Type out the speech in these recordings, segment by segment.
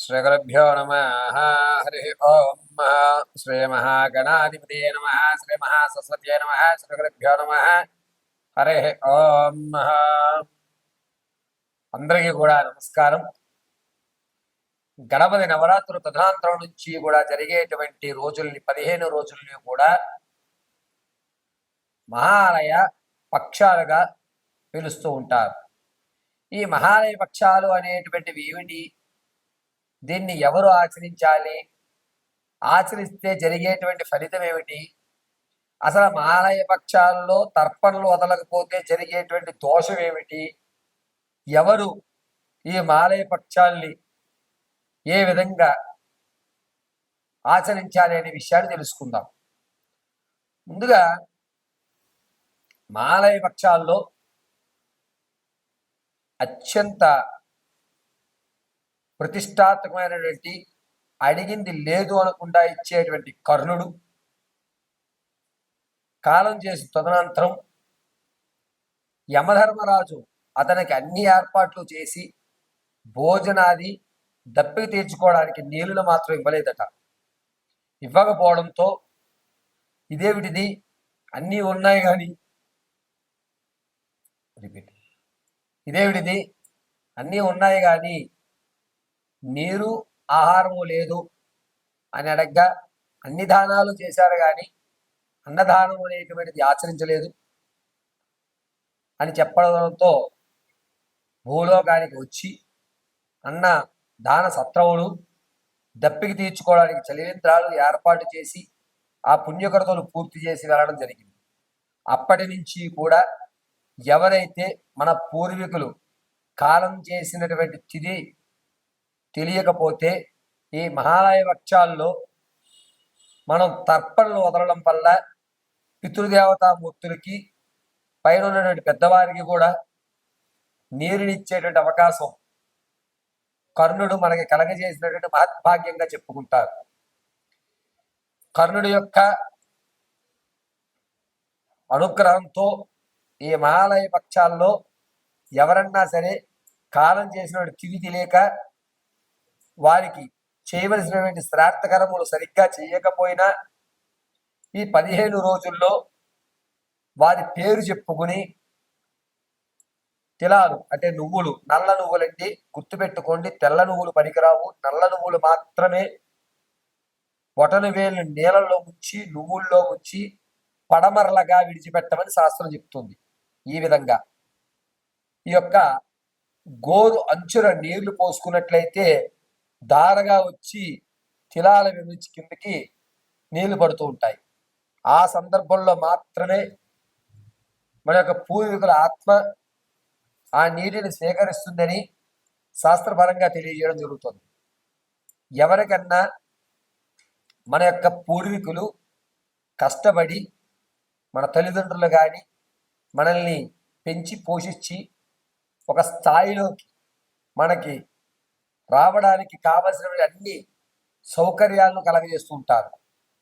శ్రీగురుభ్యో నమ. హరి ఓం. శ్రీ మహాగణాధిపతి నమ. శ్రీ మహాసరస్వతి నమ. శ్రీగురుభ్యో నమ. హరి ఓం. అందరికీ కూడా నమస్కారం. గణపతి నవరాత్రులు తదనంతరం నుంచి కూడా జరిగేటువంటి రోజుల్ని 15 రోజుల్ని కూడా మహాలయ పక్షాలుగా పిలుస్తూ ఉంటారు. ఈ మహాలయ పక్షాలు అనేటువంటివి ఏమిటి? దీన్ని ఎవరు ఆచరించాలి? ఆచరిస్తే జరిగేటువంటి ఫలితం ఏమిటి? అసలు మహాలయ పక్షాలలో తర్పణలు వదలకపోతే జరిగేటువంటి దోషం ఏమిటి? ఎవరు ఈ మహాలయ పక్షాల్ని ఏ విధంగా ఆచరించాలి అనే విషయాన్ని తెలుసుకుందాం. ముందుగా మహాలయ పక్షాల్లో అత్యంత ప్రతిష్టాత్మకమైనటువంటి, అడిగింది లేదు అనకుండా ఇచ్చేటువంటి కర్ణుడు కాలం చేసి తదనంతరం యమధర్మరాజు అతనికి అన్ని ఏర్పాట్లు చేసి భోజనాది దప్పిక తీర్చుకోవడానికి నీళ్లు మాత్రం ఇవ్వలేదట. ఇవ్వకపోవడంతో ఇదేమిటిది, అన్నీ ఉన్నాయి కానీ ఇదేమిటిది అన్నీ ఉన్నాయి కానీ నీరు ఆహారము లేదు అని అడగ్గా, అన్ని దానాలు చేశారు కానీ అన్నదానం అనేటువంటిది ఆచరించలేదు అని చెప్పడంతో భూలోకానికి వచ్చి అన్న దాన సత్రవులు దప్పికి తీర్చుకోవడానికి చలివేంద్రాలు ఏర్పాటు చేసి ఆ పుణ్యకృతులు పూర్తి చేసి వెళ్ళడం జరిగింది. అప్పటి నుంచి కూడా ఎవరైతే మన పూర్వీకులు కాలం చేసినటువంటి తిథి తెలియకపోతే ఈ మహాలయ పక్షాల్లో మనం తర్పణలు వదలడం వల్ల పితృదేవతామూర్తులకి పైన ఉన్నటువంటి పెద్దవారికి కూడా నీరునిచ్చేటువంటి అవకాశం కర్ణుడు మనకి కలగజేసినటువంటి మహద్భాగ్యంగా చెప్పుకుంటారు. కర్ణుడి యొక్క అనుగ్రహంతో ఈ మహాలయ పక్షాల్లో ఎవరన్నా సరే కాలం చేసినటువంటి తిథి తెలియక వారికి చేయవలసినటువంటి శ్రార్థకరములు సరిగ్గా చేయకపోయినా ఈ 15 రోజుల్లో వారి పేరు చెప్పుకుని తిలాలు అంటే నువ్వులు, నల్ల నువ్వులండి, గుర్తుపెట్టుకోండి. తెల్ల నువ్వులు పనికిరావు, నల్ల నువ్వులు మాత్రమే. బొటను వేలు నీళ్ళల్లో ముంచి నువ్వుల్లో ముంచి పడమరలగా విడిచిపెట్టమని శాస్త్రం చెప్తుంది. ఈ విధంగా ఈ యొక్క గోరు అంచుల నీళ్లు పోసుకున్నట్లయితే దారగా వచ్చి తిలాల నుంచి కిందకి నీళ్లు పడుతూ ఉంటాయి. ఆ సందర్భంలో మాత్రమే మన యొక్క పూర్వీకుల ఆత్మ ఆ నీటిని స్వీకరిస్తుందని శాస్త్రపరంగా తెలియజేయడం జరుగుతుంది. ఎవరికన్నా మన యొక్క పూర్వీకులు కష్టపడి మన తల్లిదండ్రులు కానీ మనల్ని పెంచి పోషించి ఒక స్థాయిలోకి మనకి రావడానికి కావలసిన అన్ని సౌకర్యాలను కలగజేస్తూ ఉంటారు.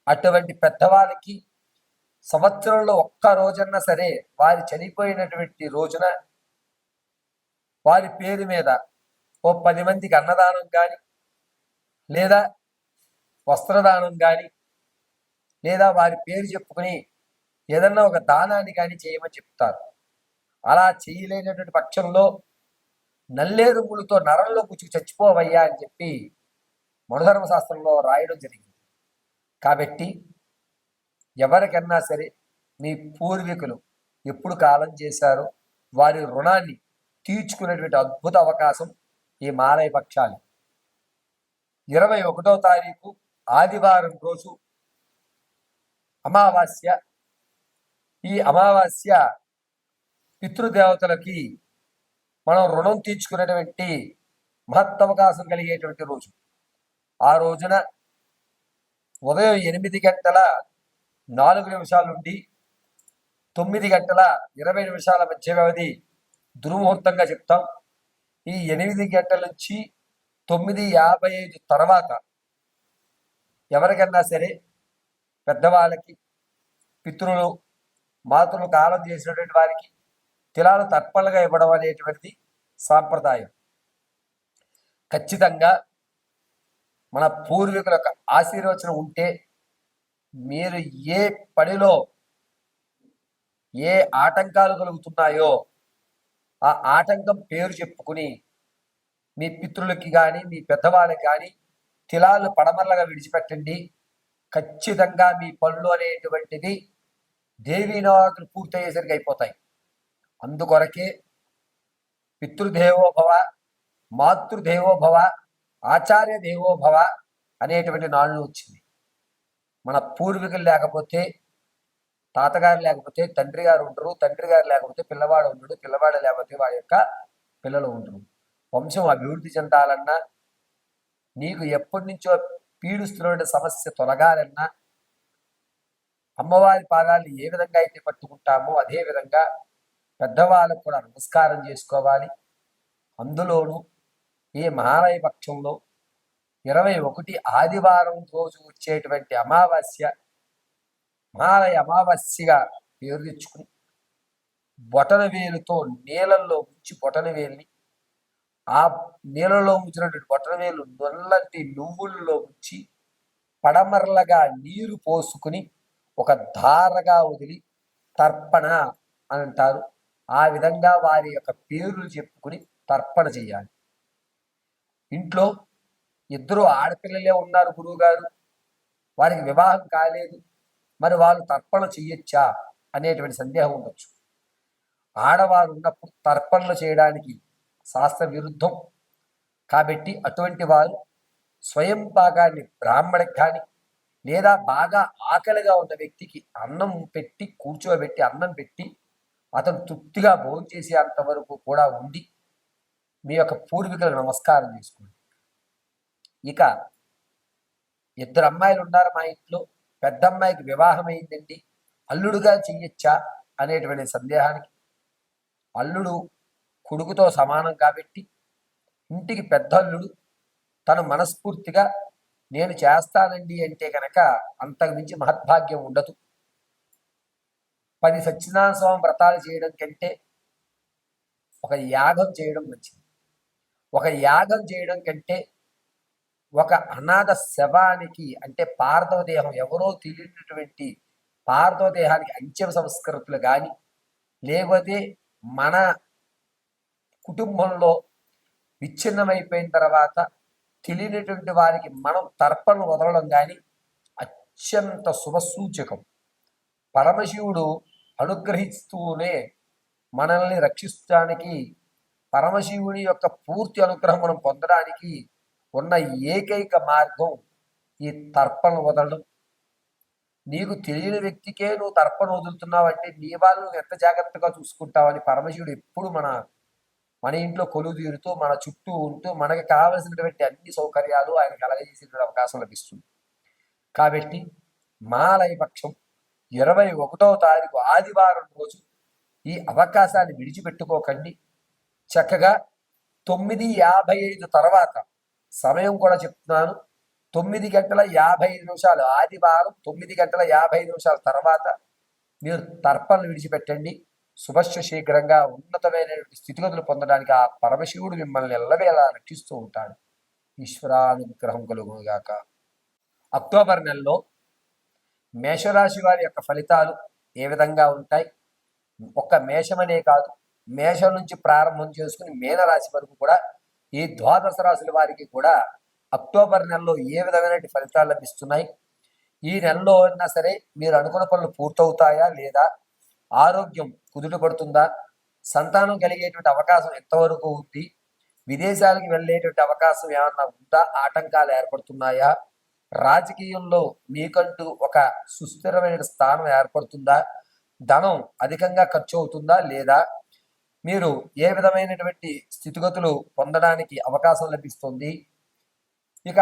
అటువంటి పెద్దవాళ్ళకి సంవత్సరంలో ఒక్క రోజన్నా సరే వారి చనిపోయినటువంటి రోజున వారి పేరు మీద ఓ 10 మందికి అన్నదానం కానీ లేదా వస్త్రదానం కానీ లేదా వారి పేరు చెప్పుకుని ఏదన్నా ఒక దానాన్ని కానీ చేయమని చెప్తారు. అలా చేయలేనటువంటి పక్షంలో నల్లేరుములతో నరంలో కూర్చుని చచ్చిపోవయ్యా అని చెప్పి మనుధర్మశాస్త్రంలో రాయడం జరిగింది. కాబట్టి ఎవరికన్నా సరే మీ పూర్వీకులు ఎప్పుడు కాలం చేశారో వారి రుణాన్ని తీర్చుకునేటువంటి అద్భుత అవకాశం ఈ మహాలయ పక్షాలు. 21వ తారీఖు ఆదివారం రోజు అమావాస్య. ఈ అమావాస్య పితృదేవతలకి మనం రుణం తీర్చుకునేటువంటి మహత్తవకాశం కలిగేటువంటి రోజు. ఆ రోజున ఉదయం 8 గంటల 4 నిమిషాల నుండి 9 గంటల 20 నిమిషాల మధ్య వ్యవధి దుర్ముహూర్తంగా చెప్తాం. ఈ 8 గంటల నుంచి 9:55 తర్వాత ఎవరికన్నా సరే పెద్దవాళ్ళకి, పితృలు, మాతృలు కాలం చేసినటువంటి వారికి తిలాలు తర్పణలుగా ఇవ్వడం అనేటువంటిది సాంప్రదాయం. ఖచ్చితంగా మన పూర్వీకుల యొక్క ఆశీర్వచనం ఉంటే మీరు ఏ పనిలో ఏ ఆటంకాలు కలుగుతున్నాయో ఆ ఆటంకం పేరు చెప్పుకుని మీ పితృలకి కానీ మీ పెద్దవాళ్ళకి కానీ తిలాలు పడమరలుగా విడిచిపెట్టండి. ఖచ్చితంగా మీ పనులు అనేటువంటిది దేవీ నవరాత్రులు పూర్తయ్యేసరికి అయిపోతాయి. అందుకొరకే పితృదేవోభవ, మాతృదేవోభవ, ఆచార్య దేవోభవ అనేటువంటి నాళ్ళు వచ్చింది. మన పూర్వీకులు లేకపోతే, తాతగారు లేకపోతే తండ్రి గారు ఉండరు, తండ్రి గారు లేకపోతే పిల్లవాడు ఉండడు, పిల్లవాడు లేకపోతే వాడి యొక్క పిల్లలు ఉండరు. వంశం అభివృద్ధి చెందాలన్నా, నీకు ఎప్పటి నుంచో పీడిస్తున్న సమస్య తొలగాలన్నా, అమ్మవారి పాదాన్ని ఏ విధంగా అయితే పట్టుకుంటామో అదే విధంగా పెద్దవాళ్ళకు కూడా నమస్కారం చేసుకోవాలి. అందులోనూ ఈ మహాలయ పక్షంలో 21 ఆదివారం రోజు వచ్చేటువంటి అమావాస్య మహాలయ అమావాస్యగా పేరు తెచ్చుకుని బొటన వేలుతో నీళ్ళల్లో ఉంచి బొటన వేలుని ఆ నీళ్ళలో ఉంచినటువంటి బొటన వేలు నొల్లటి నువ్వుల్లో ఉంచి పడమరలుగా నీరు పోసుకుని ఒక ధారగా వదిలి తర్పణ అని అంటారు. ఆ విధంగా వారి యొక్క పేర్లు చెప్పుకుని తర్పణ చేయాలి. ఇంట్లో ఇద్దరు ఆడపిల్లలే ఉన్నారు, గురువు గారు వారికి వివాహం కాలేదు, మరి వాళ్ళు తర్పణ చెయ్యొచ్చా అనేటువంటి సందేహం ఉండొచ్చు. ఆడవారు ఉన్నప్పుడు తర్పణలు చేయడానికి శాస్త్ర విరుద్ధం కాబట్టి అటువంటి వారు స్వయం భాగాన్ని బ్రాహ్మడికి కానీ లేదా బాగా ఆకలిగా ఉన్న వ్యక్తికి అన్నం పెట్టి కూర్చోబెట్టి అన్నం పెట్టి అతను తృప్తిగా భోజనం చేసే అంతవరకు కూడా ఉండి మీ యొక్క పూర్వీకులకు నమస్కారం చేసుకోండి. ఇక ఇద్దరు అమ్మాయిలు ఉన్నారు మా ఇంట్లో, పెద్ద అమ్మాయికి వివాహం అయిందండి, అల్లుడుగా చెయ్యొచ్చా అనేటువంటి సందేహానికి అల్లుడు కొడుకుతో సమానం కాబట్టి ఇంటికి పెద్ద అల్లుడు తను మనస్ఫూర్తిగా నేను చేస్తానండి అంటే కనుక అంతకు మించి మహద్భాగ్యం ఉండదు. 10 సత్యనారాయణ స్వామి వ్రతాలు చేయడం కంటే ఒక యాగం చేయడం మంచిది. ఒక యాగం చేయడం కంటే ఒక అనాథ శవానికి అంటే పార్థవ దేహం ఎవరో తెలియనటువంటి పార్థవ దేహానికి అంత్య సంస్కృతులు కానీ లేకపోతే మన కుటుంబంలో విచ్ఛిన్నమైపోయిన తర్వాత తెలియనటువంటి వారికి మనం తర్పణ వదలడం కానీ అత్యంత శుభసూచకం. పరమశివుడు అనుగ్రహిస్తూనే మనల్ని రక్షించడానికి పరమశివుని యొక్క పూర్తి అనుగ్రహం మనం పొందడానికి ఉన్న ఏకైక మార్గం ఈ తర్పణ వదలడం. నీకు తెలియని వ్యక్తికే నువ్వు తర్పణ వదులుతున్నావు అంటే నీ వాళ్ళు ఎంత జాగ్రత్తగా చూసుకుంటావని పరమశివుడు ఎప్పుడు మన ఇంట్లో కొలువు తీరుతూ మన చుట్టూ ఉంటూ మనకి కావలసినటువంటి అన్ని సౌకర్యాలు ఆయన కలగజేసే అవకాశం లభిస్తుంది. కాబట్టి మహాలయ పక్షం 21వ తారీఖు ఆదివారం రోజు ఈ అవకాశాన్ని విడిచిపెట్టుకోకండి. చక్కగా 9:55 తర్వాత సమయం కూడా చెప్తున్నాను, 9:55 ఆదివారం 9:55 తర్వాత మీరు తర్పణలు విడిచిపెట్టండి. శుభస్య శీఘ్రంగా ఉన్నతమైనటువంటి స్థితిగతులు పొందడానికి ఆ పరమశివుడు మిమ్మల్ని ఎల్లవేళలా రక్షిస్తూ ఉంటాడు. ఈశ్వరానుగ్రహం కలుగుగాక. అక్టోబర్ నెలలో మేషరాశి వారి యొక్క ఫలితాలు ఏ విధంగా ఉంటాయి? ఒక్క మేషమనే కాదు, మేషం నుంచి ప్రారంభం చేసుకుని మీనరాశి వరకు కూడా ఈ ద్వాదశ రాశుల వారికి కూడా అక్టోబర్ నెలలో ఏ విధమైన ఫలితాలు లభిస్తున్నాయి? ఈ నెలలో అయినా సరే మీరు అనుకున్న పనులు పూర్తవుతాయా లేదా? ఆరోగ్యం కుదుట పడుతుందా? సంతానం కలిగేటువంటి అవకాశం ఎంతవరకు ఉంది? విదేశాలకు వెళ్ళేటువంటి అవకాశం ఏమన్నా ఉందా? ఆటంకాలు ఏర్పడుతున్నాయా? రాజకీయంలో మీకంటూ ఒక సుస్థిరమైన స్థానం ఏర్పడుతుందా? ధనం అధికంగా ఖర్చు అవుతుందా లేదా? మీరు ఏ విధమైనటువంటి స్థితిగతులు పొందడానికి అవకాశం లభిస్తుంది? ఇక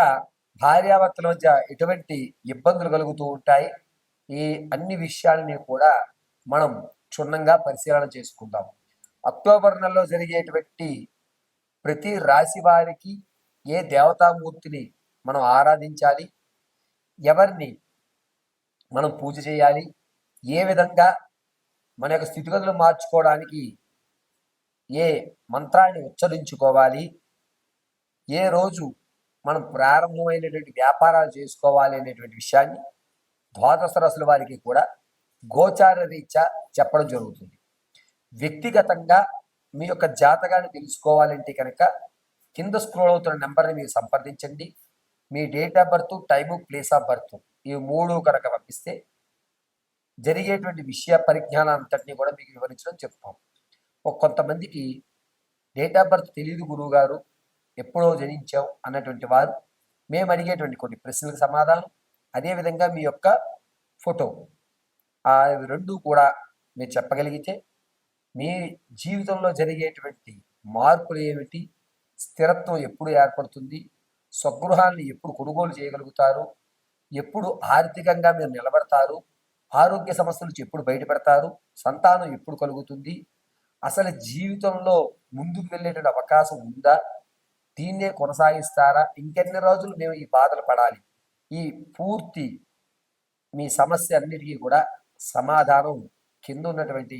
భార్యాభర్తల మధ్య ఎటువంటి ఇబ్బందులు కలుగుతూ ఉంటాయి? ఈ అన్ని విషయాలని కూడా మనం క్షుణ్ణంగా పరిశీలన చేసుకుందాం. అక్టోబర్ నెలలో జరిగేటువంటి ప్రతి రాశి వారికి ఏ దేవతామూర్తిని మనం ఆరాధించాలి, ఎవరిని మనం పూజ చేయాలి, ఏ విధంగా మన యొక్క స్థితిగతులు మార్చుకోవడానికి ఏ మంత్రాన్ని ఉచ్చరించుకోవాలి, ఏ రోజు మనం ప్రారంభమైనటువంటి వ్యాపారాలు చేసుకోవాలి అనేటువంటి విషయాన్ని ద్వాదశ రాశుల వారికి కూడా గోచార రీత్యా చెప్పడం జరుగుతుంది. వ్యక్తిగతంగా మీ యొక్క జాతకాన్ని తెలుసుకోవాలంటే కనుక కింద స్క్రోల్ అవుతున్న నెంబర్ని మీరు సంప్రదించండి. మీ date of birth, time, place of birth ఈ 3 కనుక పంపిస్తే జరిగేటువంటి విషయ పరిజ్ఞానం అంతటినీ కూడా మీకు వివరించడం చెప్తాం. కొంతమందికి డేట్ ఆఫ్ బర్త్ తెలియదు గురువు గారు, ఎప్పుడో జనించాం అన్నటువంటి వారు మేము అడిగేటువంటి కొన్ని ప్రశ్నలకు సమాధానం, అదేవిధంగా మీ యొక్క ఫోటో, ఆ రెండు కూడా మీరు చెప్పగలిగితే మీ జీవితంలో జరిగేటువంటి మార్పులు ఏమిటి, స్థిరత్వం ఎప్పుడు ఏర్పడుతుంది, స్వగృహాన్ని ఎప్పుడు కొనుగోలు చేయగలుగుతారు, ఎప్పుడు ఆర్థికంగా మీరు నిలబడతారు, ఆరోగ్య సమస్యల నుంచి ఎప్పుడు బయటపడతారు, సంతానం ఎప్పుడు కలుగుతుంది, అసలు జీవితంలో ముందుకు వెళ్ళేటువంటి అవకాశం ఉందా, దీన్నే కొనసాగిస్తారా, ఇంకెన్ని రోజులు మేము ఈ బాధలు పడాలి, ఈ పూర్తి మీ సమస్య అన్నిటికీ కూడా సమాధానం కింద ఉన్నటువంటి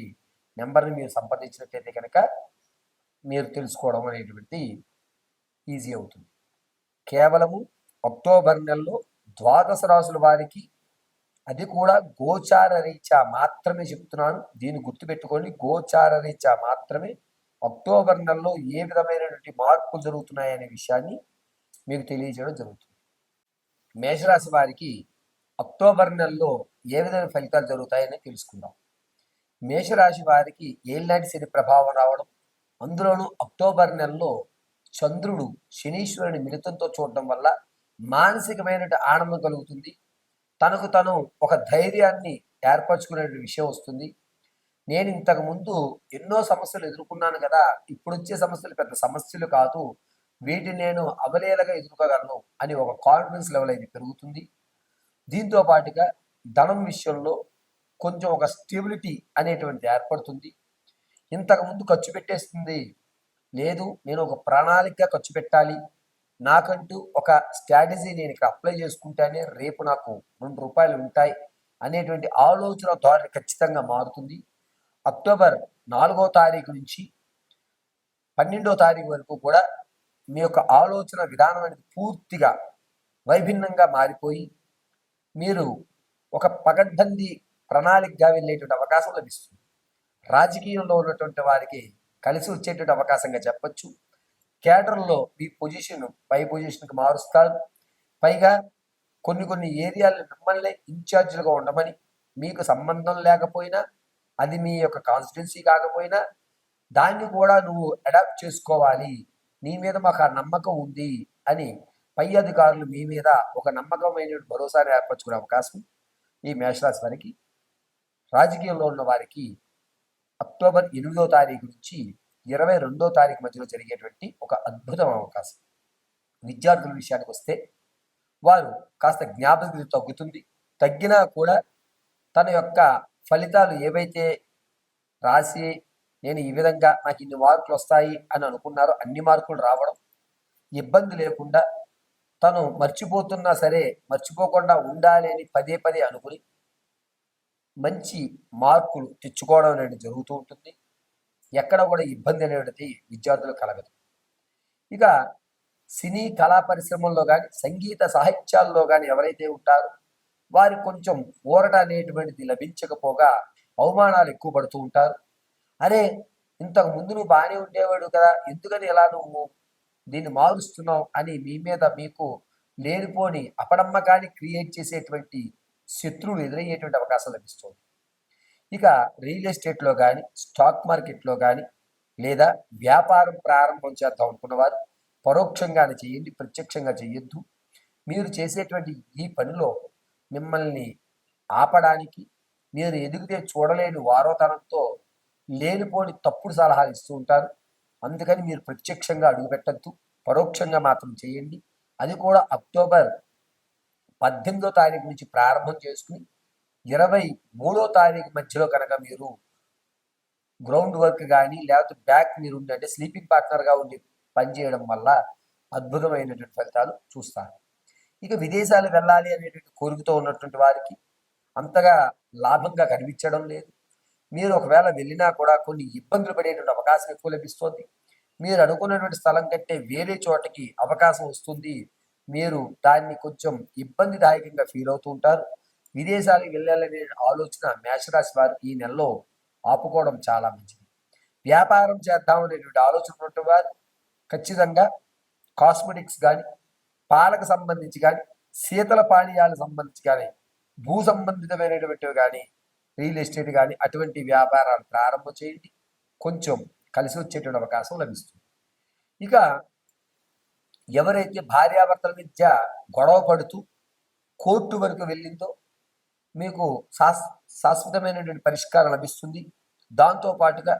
నెంబర్ని మీరు సంప్రదించినట్లయితే కనుక మీరు తెలుసుకోవడం అనేటువంటి ఈజీ అవుతుంది. కేవలము అక్టోబర్ నెలలో ద్వాదశ రాశుల వారికి, అది కూడా గోచార రీత్యా మాత్రమే చెప్తున్నాను, దీన్ని గుర్తుపెట్టుకోండి. గోచార రీత్యా మాత్రమే అక్టోబర్ నెలలో ఏ విధమైనటువంటి మార్పులు జరుగుతున్నాయనే విషయాన్ని మీకు తెలియజేయడం జరుగుతుంది. మేషరాశి వారికి అక్టోబర్ నెలలో ఏ విధమైన ఫలితాలు జరుగుతాయని తెలుసుకుందాం. మేషరాశి వారికి ఏళ్ళనాటి శని ప్రభావం రావడం, అందులోనూ అక్టోబర్ నెలలో చంద్రుడు శనీశ్వరుని మిళితంతో చూడడం వల్ల మానసికమైన ఆనందం కలుగుతుంది. తనకు తను ఒక ధైర్యాన్ని ఏర్పరచుకునే విషయం వస్తుంది. నేను ఇంతకు ముందు ఎన్నో సమస్యలు ఎదుర్కొన్నాను కదా, ఇప్పుడు వచ్చే సమస్యలు పెద్ద సమస్యలు కాదు, వీటిని నేను అవలేలగా ఎదుర్కోగలను అని ఒక కాన్ఫిడెన్స్ లెవెల్ అయితే పెరుగుతుంది. దీంతో పాటుగా ధనం విషయంలో కొంచెం ఒక స్టెబిలిటీ అనేటువంటిది ఏర్పడుతుంది. ఇంతకుముందు ఖర్చు పెట్టేస్తుంది లేదు, నేను ఒక ప్రణాళికగా ఖర్చు పెట్టాలి, నాకంటూ ఒక స్ట్రాటజీ నేను ఇక్కడ అప్లై చేసుకుంటేనే రేపు నాకు 2 రూపాయలు ఉంటాయి అనేటువంటి ఆలోచన ధోరణి ఖచ్చితంగా మారుతుంది. అక్టోబర్ 4వ తారీఖు నుంచి 12వ తారీఖు వరకు కూడా మీ యొక్క ఆలోచన విధానం అనేది పూర్తిగా వైభిన్నంగా మారిపోయి మీరు ఒక పగడ్బందీ ప్రణాళికగా వెళ్ళేటువంటి అవకాశం లభిస్తుంది. రాజకీయంలో ఉన్నటువంటి వారికి కలిసి వచ్చేటువంటి అవకాశంగా చెప్పచ్చు. కేడర్లో మీ పొజిషన్ పై పొజిషన్కి మారుస్తారు. పైగా కొన్ని ఏరియాలు మిమ్మల్ని ఇన్ఛార్జ్లుగా ఉండమని, మీకు సంబంధం లేకపోయినా, అది మీ యొక్క కాన్స్టిట్యున్సీ కాకపోయినా దాన్ని కూడా నువ్వు అడాప్ట్ చేసుకోవాలి, నీ మీద మాకు ఆ నమ్మకం ఉంది అని పై అధికారులు మీ మీద ఒక నమ్మకమైన భరోసాను ఏర్పరచుకునే అవకాశం ఈ మేషరాశి వారికి. రాజకీయంలో ఉన్న వారికి అక్టోబర్ 8వ తారీఖు నుంచి 22వ తారీఖు మధ్యలో జరిగేటువంటి ఒక అద్భుతం అవకాశం. విద్యార్థుల విషయానికి వస్తే వారు కాస్త జ్ఞాపకం తగ్గుతుంది, తగ్గినా కూడా తన యొక్క ఫలితాలు ఏవైతే రాసి నేను ఈ విధంగా నాకు ఇన్ని మార్కులు వస్తాయి అని అనుకున్నారో అన్ని మార్కులు రావడం, ఇబ్బంది లేకుండా తను మర్చిపోతున్నా సరే మర్చిపోకుండా ఉండాలి అని పదే పదే అనుకుని మంచి మార్కులు తెచ్చుకోవడం అనేది జరుగుతూ ఉంటుంది. ఎక్కడ కూడా ఇబ్బంది అనేది విద్యార్థులు కలగదు. ఇక సినీ కళా పరిశ్రమల్లో కానీ సంగీత సాహిత్యాల్లో కానీ ఎవరైతే ఉంటారో వారికి కొంచెం ఊరట అనేటువంటిది లభించకపోగా అవమానాలు ఎక్కువ పడుతూ ఉంటారు. అరే, ఇంతకు ముందు నువ్వు బాగానే ఉండేవాడు కదా, ఎందుకని ఎలా నువ్వు దీన్ని మారుస్తున్నావు అని మీ మీద మీకు లేనిపోని అపనమ్మకాన్ని క్రియేట్ చేసేటువంటి శత్రువులు ఎదురయ్యేటువంటి అవకాశం లభిస్తుంది. ఇక రియల్ ఎస్టేట్లో కానీ స్టాక్ మార్కెట్లో కానీ లేదా వ్యాపారం ప్రారంభం చేద్దాం అనుకున్నవారు పరోక్షంగానే చేయండి, ప్రత్యక్షంగా చేయొద్దు. మీరు చేసేటువంటి ఈ పనిలో మిమ్మల్ని ఆపడానికి, మీరు ఎదిగితే చూడలేని వారోతనంతో లేనిపోని తప్పుడు సలహాలు ఇస్తూ ఉంటారు. అందుకని మీరు ప్రత్యక్షంగా అడుగుపెట్టద్దు, పరోక్షంగా మాత్రం చేయండి. అది కూడా అక్టోబర్ 18వ తారీఖు నుంచి ప్రారంభం చేసుకుని 23వ తారీఖు మధ్యలో కనుక మీరు గ్రౌండ్ వర్క్ కానీ లేకపోతే బ్యాక్ మీరు అంటే స్లీపింగ్ పార్ట్నర్గా ఉండి పనిచేయడం వల్ల అద్భుతమైనటువంటి ఫలితాలు చూస్తారు. ఇక విదేశాలు వెళ్ళాలి అనేటువంటి కోరికతో ఉన్నటువంటి వారికి అంతగా లాభంగా కనిపించడం లేదు. మీరు ఒకవేళ వెళ్ళినా కూడా కొన్ని ఇబ్బందులు పడేటువంటి అవకాశం ఎక్కువ లభిస్తుంది. మీరు అనుకున్నటువంటి స్థలం కంటే వేరే చోటకి అవకాశం వస్తుంది, మీరు దాన్ని కొంచెం ఇబ్బందిదాయకంగా ఫీల్ అవుతూ ఉంటారు. విదేశాలకు వెళ్ళాలనే ఆలోచన మేషరాశి వారు ఈ నెలలో ఆపుకోవడం చాలా మంచిది. వ్యాపారం చేద్దామనేటువంటి ఆలోచన ఉన్నటువంటి వారు ఖచ్చితంగా కాస్మెటిక్స్ కానీ, పాలకు సంబంధించి కానీ, శీతల పానీయాలకు సంబంధించి కానీ, భూ సంబంధితమైనటువంటివి కానీ, రియల్ ఎస్టేట్ కానీ అటువంటి వ్యాపారాలు ప్రారంభం చేయండి. కొంచెం కలిసి వచ్చేటువంటి అవకాశం లభిస్తుంది. ఇక ఎవరైతే భార్యాభర్తల మధ్య గొడవ పడుతూ కోర్టు వరకు వెళ్ళిందో మీకు శాశ్వతమైనటువంటి పరిష్కారం లభిస్తుంది. దాంతో పాటుగా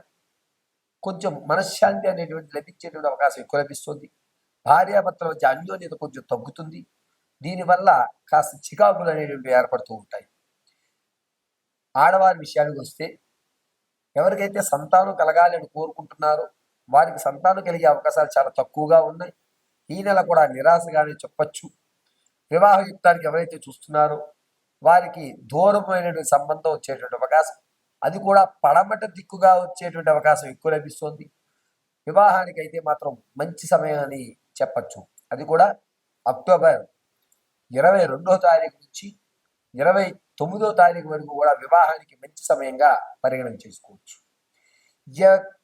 కొంచెం మనశ్శాంతి అనేటువంటి లభించేటువంటి అవకాశం ఎక్కువ లభిస్తుంది. భార్యాభర్తల మధ్య అన్యోన్యత కొంచెం తగ్గుతుంది. దీనివల్ల కాస్త చికాకులు అనేటువంటివి ఏర్పడుతూ ఉంటాయి. ఆడవారి విషయానికి వస్తే ఎవరికైతే సంతానం కలగాలి అని కోరుకుంటున్నారో వారికి సంతానం కలిగే అవకాశాలు చాలా తక్కువగా ఉన్నాయి. ఈ నెల కూడా నిరాశగానే చెప్పచ్చు. వివాహయుక్తానికి ఎవరైతే చూస్తున్నారో వారికి దూరమైనటువంటి సంబంధం వచ్చేటువంటి అవకాశం, అది కూడా పడమట దిక్కుగా వచ్చేటువంటి అవకాశం ఎక్కువ లభిస్తుంది. వివాహానికి అయితే మాత్రం మంచి సమయం అని చెప్పచ్చు. అది కూడా అక్టోబర్ 22వ తారీఖు నుంచి 29వ తారీఖు వరకు కూడా వివాహానికి మంచి సమయంగా పరిగణన చేసుకోవచ్చు.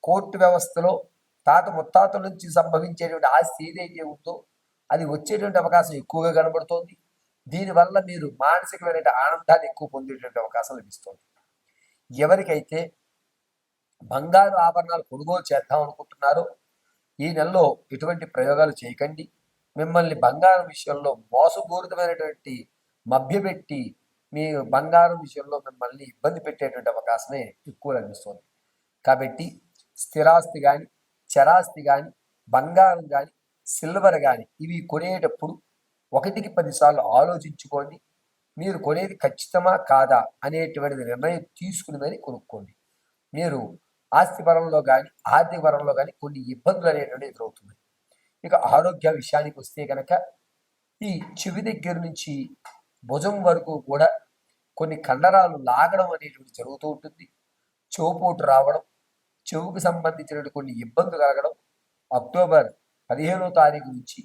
కోర్టు వ్యవస్థలో తాత ముత్తాతల నుంచి సంభవించేటువంటి ఆస్తి ఏదైతే ఉందో అది వచ్చేటువంటి అవకాశం ఎక్కువగా కనబడుతోంది. దీనివల్ల మీరు మానసికమైన ఆనందాన్ని ఎక్కువ పొందేటువంటి అవకాశం లభిస్తుంది. ఎవరికైతే బంగారు ఆభరణాలు కొనుగోలు చేద్దాం అనుకుంటున్నారో ఈ నెలలో ఎటువంటి ప్రయోగాలు చేయకండి. మిమ్మల్ని బంగారం విషయంలో మోసపూరితమైనటువంటి మభ్యపెట్టి మీ బంగారం విషయంలో మిమ్మల్ని ఇబ్బంది పెట్టేటువంటి అవకాశమే ఎక్కువ లభిస్తుంది. కాబట్టి స్థిరాస్తి కానీ, చరాస్తి కానీ, బంగారం కానీ, సిల్వర్ కానీ ఇవి కొనేటప్పుడు 1కి 10 సార్లు ఆలోచించుకోండి. మీరు కొనేది ఖచ్చితమా కాదా అనేటువంటిది నిర్ణయం తీసుకుని మరి కొనుక్కోండి. మీరు ఆస్తి పరంలో కానీ, ఆర్థిక పరంలో కానీ కొన్ని ఇబ్బందులు అనేటువంటివి ఎదురవుతున్నాయి. ఇక ఆరోగ్య విషయానికి వస్తే కనుక ఈ చెవి దగ్గర నుంచి భుజం వరకు కూడా కొన్ని కండరాలు లాగడం అనేటువంటి జరుగుతూ ఉంటుంది. చెవుపోటు రావడం, చెవుకు సంబంధించినటువంటి కొన్ని ఇబ్బందులు కలగడం అక్టోబర్ 15వ తారీఖు నుంచి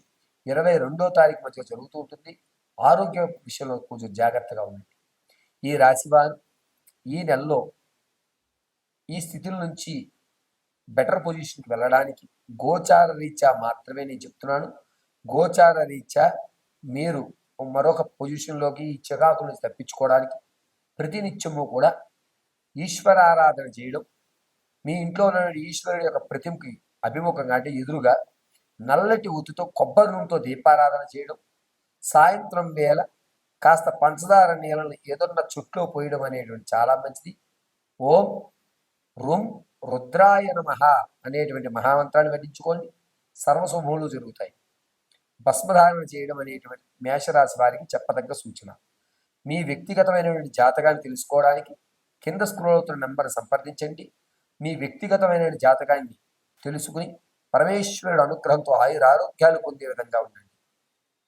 22వ తారీఖు మధ్య జరుగుతూ ఉంటుంది. ఆరోగ్య విషయంలో కొంచెం జాగ్రత్తగా ఉండండి. ఈ రాశివారు ఈ నెలలో ఈ స్థితుల నుంచి బెటర్ పొజిషన్కి వెళ్ళడానికి గోచార రీత్యా మాత్రమే నేను చెప్తున్నాను. గోచార రీత్యా మీరు మరొక పొజిషన్లోకి ఈ చికాకు నుంచి తప్పించుకోవడానికి ప్రతినిత్యము కూడా ఈశ్వరారాధన చేయడం, మీ ఇంట్లో ఉన్న ఈశ్వరుడి యొక్క ప్రతిమకి అభిముఖంగా అంటే ఎదురుగా నల్లటి ఊతితో కొబ్బరి నూనెతో దీపారాధన చేయడం, సాయంత్రం వేళ కాస్త పంచదార నీళ్ళని ఏదన్నా చుట్లో పోయడం అనేటువంటి చాలా మంచిది. ఓం రుం రుద్రాయ నమః అనేటువంటి మహామంత్రాన్ని పఠించుకోండి. సర్వశుభములు జరుగుతాయి. భస్మధారణ చేయడం అనేటువంటి మేషరాశి వారికి చెప్పదగ్గ సూచన. మీ వ్యక్తిగతమైనటువంటి జాతకాన్ని తెలుసుకోవడానికి కింద స్క్రోల్ అవుతున్న నెంబర్ సంప్రదించండి. మీ వ్యక్తిగతమైన జాతకాన్ని తెలుసుకుని పరమేశ్వరుడు అనుగ్రహంతో ఆయురారోగ్యాలు పొందే విధంగా ఉండండి.